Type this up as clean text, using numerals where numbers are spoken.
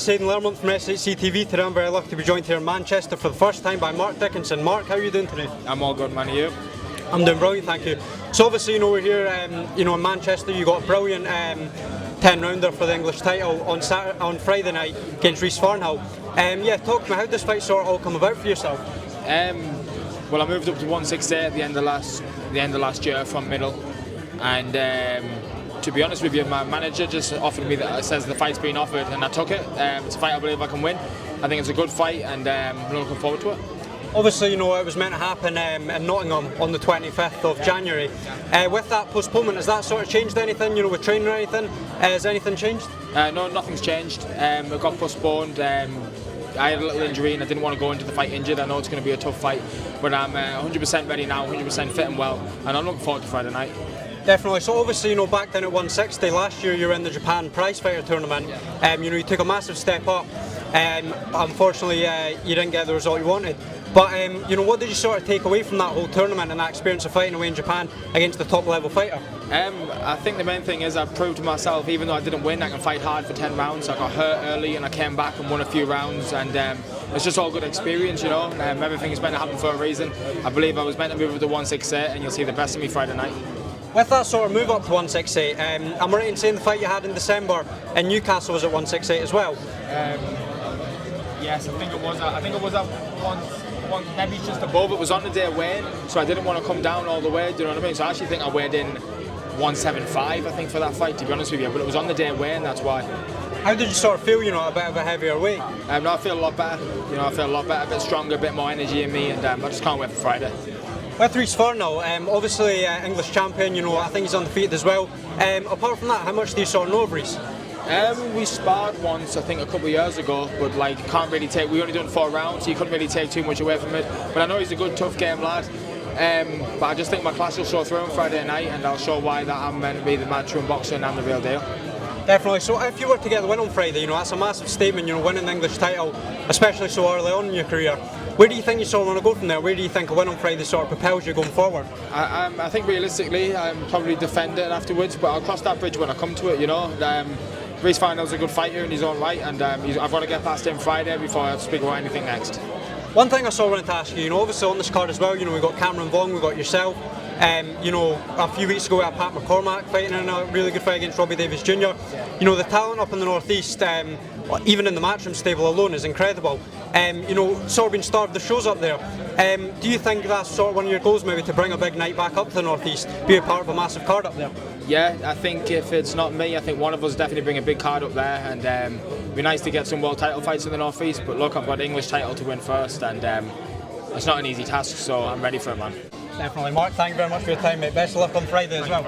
this is Hayden from S8CTV. Today I'm very lucky to be joined here in Manchester for the first time by Mark Dickinson. Mark, how are you doing today? I'm all good, man. Are you? I'm doing brilliant, thank you. So obviously, we're here, in Manchester. You got a brilliant 10-rounder for the English title on Friday night against Reece Farnhill. Yeah, talk to me. How did this fight sort of all come about for yourself? Well, I moved up to 168 at the end of last year from middle, and to be honest with you, my manager just offered me that. Says the fight's been offered, and I took it. It's a fight I believe I can win. I think it's a good fight, and I'm looking forward to it. Obviously, it was meant to happen in Nottingham on the 25th of January. With that postponement, has that sort of changed anything, with training or anything? Has anything changed? No, nothing's changed. It got postponed. I had a little injury and I didn't want to go into the fight injured. I know it's going to be a tough fight, but I'm 100% ready now, 100% fit and well, and I'm looking forward to Friday night. Definitely. So obviously, back then at 160 last year, you were in the Japan Prizefighter tournament. You took a massive step up. Unfortunately, you didn't get the result you wanted. But what did you sort of take away from that whole tournament and that experience of fighting away in Japan against the top level fighter? I think the main thing is I've proved to myself, even though I didn't win, I can fight hard for 10 rounds. I got hurt early and I came back and won a few rounds, and it's just all good experience, everything is meant to happen for a reason. I believe I was meant to move up to 168, and you'll see the best of me Friday night. With that sort of move up to 168, I'm right in saying the fight you had in December in Newcastle was at 168 as well? Yes, I think it was at one, maybe just above. It was on the day weigh-in, so I didn't want to come down all the way, do you know what I mean? So I actually think I weighed in 175, I think, for that fight, to be honest with you, but it was on the day weigh-in, that's why. How did you sort of feel, a bit of a heavier weight? No, I feel a lot better, a bit stronger, a bit more energy in me, and I just can't wait for Friday. With Reece Farnhill, obviously English champion, I think he's undefeated as well. Apart from that, how much do you sort of know of Reece? We sparred once, I think, a couple of years ago, but we only done 4 rounds, so you couldn't really take too much away from it. But I know he's a good, tough game lad. But I just think my class will show through on Friday night, and I'll show why that I'm meant to be the matchroom boxer and I'm the real deal. Definitely. So if you were to get the win on Friday, that's a massive statement, winning the English title, especially so early on in your career. Where do you think you sort of want to go from there? Where do you think a win on Friday sort of propels you going forward? I think realistically, I'm probably defend it afterwards, but I'll cross that bridge when I come to it, Reece Farnhill's a good fighter in his own right, and I've got to get past him Friday before I speak about anything next. One thing I sort of wanted to ask you, obviously on this card as well, we've got Cameron Vaughn, we've got yourself. A few weeks ago we had Pat McCormack fighting in a really good fight against Robbie Davies Jr. The talent up in the northeast, even in the matchroom stable alone, is incredible. Sort of been starved the shows up there. Do you think that's sort of one of your goals, maybe, to bring a big night back up to the northeast, be a part of a massive card up there? Yeah, I think if it's not me, I think one of us definitely bring a big card up there, and it'd be nice to get some world title fights in the northeast. But look, I've got the English title to win first, and it's not an easy task, so I'm ready for it, man. Definitely. Mark, thank you very much for your time, mate. Best of luck on Friday as well.